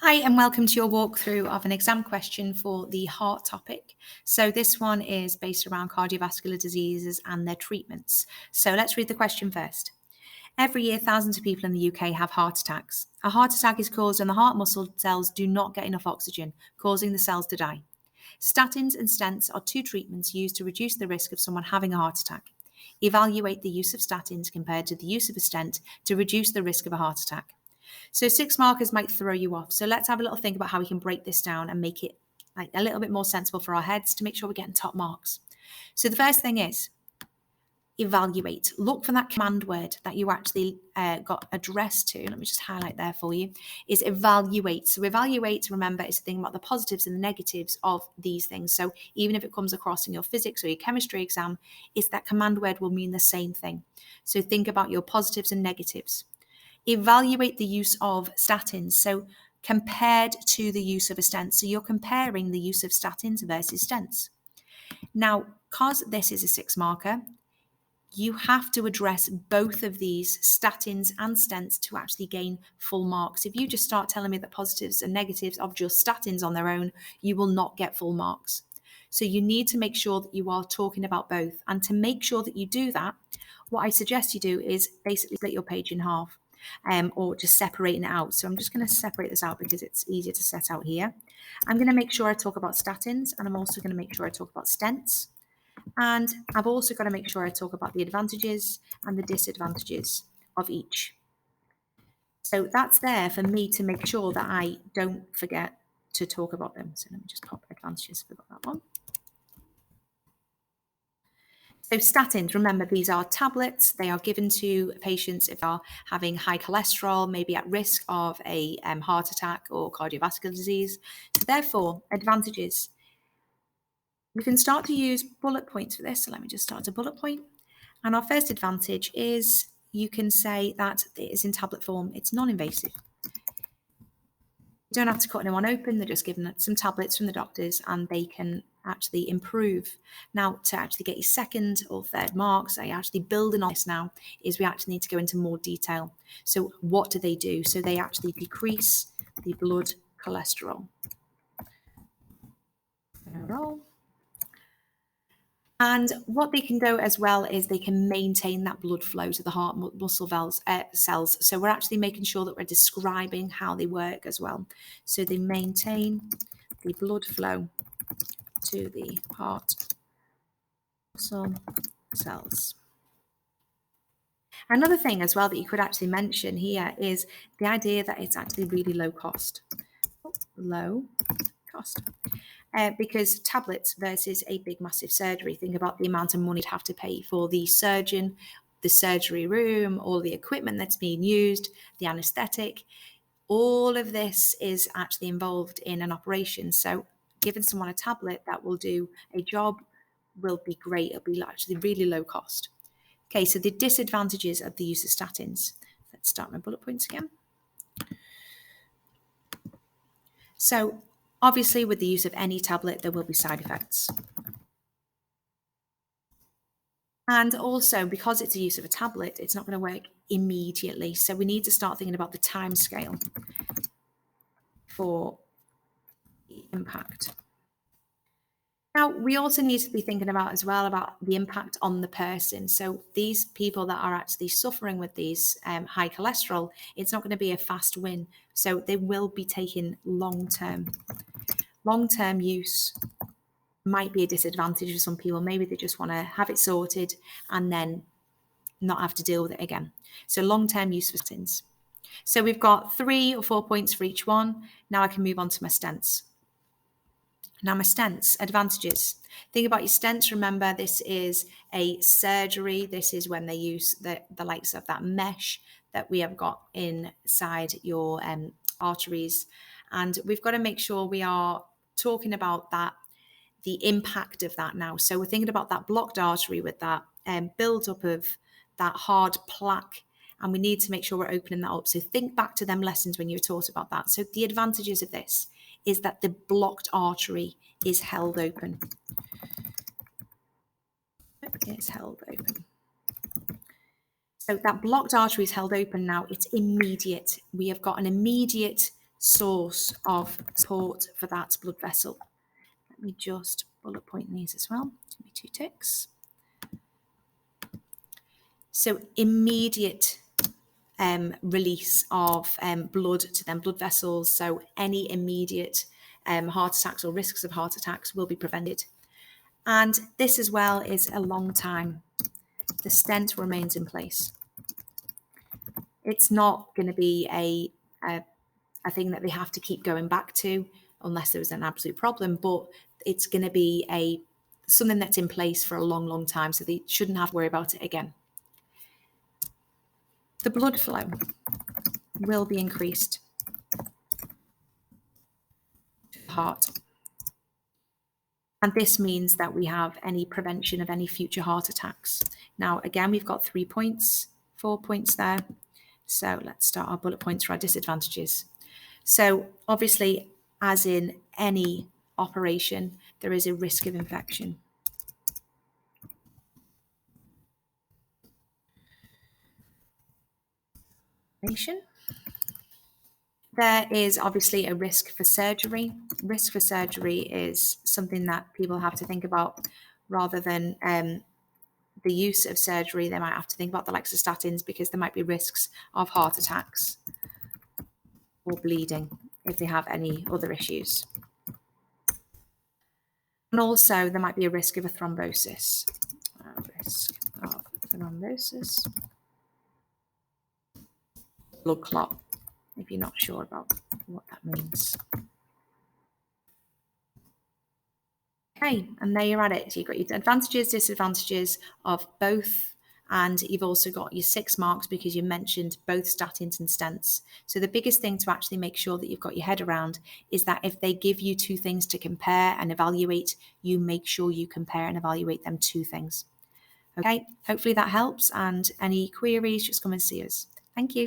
Hi, and welcome to your walkthrough of an exam question for the heart topic. So this one is based around cardiovascular diseases and their treatments. So let's read the question first. Every year, thousands of people in the UK have heart attacks. A heart attack is caused when the heart muscle cells do not get enough oxygen, causing the cells to die. Statins and stents are two treatments used to reduce the risk of someone having a heart attack. Evaluate the use of statins compared to the use of a stent to reduce the risk of a heart attack. So 6 markers might throw you off. So let's have a little think about how we can break this down and make it like a little bit more sensible for our heads to make sure we're getting top marks. So the first thing is evaluate. Look for that command word that you actually got addressed to. Let me just highlight there for you, is evaluate. So evaluate, remember, is the thing about the positives and the negatives of these things. So even if it comes across in your physics or your chemistry exam, it's that command word will mean the same thing. So think about your positives and negatives. Evaluate the use of statins. So compared to the use of a stent. So you're comparing the use of statins versus stents. Now, because this is a 6 marker, you have to address both of these, statins and stents, to actually gain full marks. If you just start telling me the positives and negatives of just statins on their own, you will not get full marks. So you need to make sure that you are talking about both. And to make sure that you do that, what I suggest you do is basically split your page in half. Or just separating it out. So I'm just going to separate this out because it's easier to set out here. I'm going to make sure I talk about statins, and I'm also going to make sure I talk about stents. And I've also got to make sure I talk about the advantages and the disadvantages of each. So that's there for me to make sure that I don't forget to talk about them. So let me just pop advantages, forgot that one. So statins, remember, these are tablets. They are given to patients if they are having high cholesterol, maybe at risk of a heart attack or cardiovascular disease. So therefore, advantages. We can start to use bullet points for this. So let me just start a bullet point. And our first advantage is you can say that it is in tablet form. It's non-invasive. You don't have to cut anyone open. They're just given some tablets from the doctors and they can actually improve. Now, to actually get your second or third marks, I actually building on this now, is we actually need to go into more detail. So what do? So they actually decrease the blood cholesterol. And what they can do as well is they can maintain that blood flow to the heart muscle cells. So we're actually making sure that we're describing how they work as well. So they maintain the blood flow to the heart muscle cells. Another thing as well that you could actually mention here is the idea that it's actually really low cost. Because tablets versus a big massive surgery, think about the amount of money you'd have to pay for the surgeon, the surgery room, all the equipment that's being used, the anesthetic. All of this is actually involved in an operation. So giving someone a tablet that will do a job will be great. It'll be actually really low cost. Okay, so the disadvantages of the use of statins. Let's start my bullet points again. So obviously, with the use of any tablet, there will be side effects. And also, because it's a use of a tablet, it's not going to work immediately. So we need to start thinking about the time scale for the impact. Now, we also need to be thinking about as well about the impact on the person. So these people that are actually suffering with these high cholesterol, it's not going to be a fast win. So they will be taking long-term. Long-term use might be a disadvantage for some people. Maybe they just want to have it sorted and then not have to deal with it again. So long-term use for statins. So we've got 3 or 4 points for each one. Now I can move on to my stents. Now my stents, advantages. Think about your stents. Remember, this is a surgery. This is when they use the likes of that mesh that we have got inside your arteries. And we've got to make sure we are talking about that, the impact of that now. So we're thinking about that blocked artery with that build-up of that hard plaque. And we need to make sure we're opening that up. So think back to them lessons when you were taught about that. So the advantages of this is that the blocked artery is held open. It's held open. So that blocked artery is held open now. It's immediate. We have got an immediate source of support for that blood vessel. Let me just bullet point these as well. Give me 2 ticks. So immediate release of blood to them blood vessels. So any immediate heart attacks or risks of heart attacks will be prevented. And this as well is a long time. The stent remains in place. It's not going to be a thing that they have to keep going back to unless there was an absolute problem, but it's going to be something that's in place for a long, long time, so they shouldn't have to worry about it again. The blood flow will be increased to the heart. And this means that we have any prevention of any future heart attacks. Now, again, we've got 4 points there. So let's start our bullet points for our disadvantages. So obviously, as in any operation, there is a risk of infection. There is obviously a risk for surgery. Risk for surgery is something that people have to think about rather than the use of surgery. They might have to think about the likes of statins because there might be risks of heart attacks or bleeding if they have any other issues. And also there might be a risk of a thrombosis. Blood clot, if you're not sure about what that means. Okay, and there you're at it. So you've got your advantages, disadvantages of both, and you've also got your 6 marks because you mentioned both statins and stents. So the biggest thing to actually make sure that you've got your head around is that if they give you 2 things to compare and evaluate, you make sure you compare and evaluate them 2 things. Okay, hopefully that helps, and any queries, just come and see us. Thank you.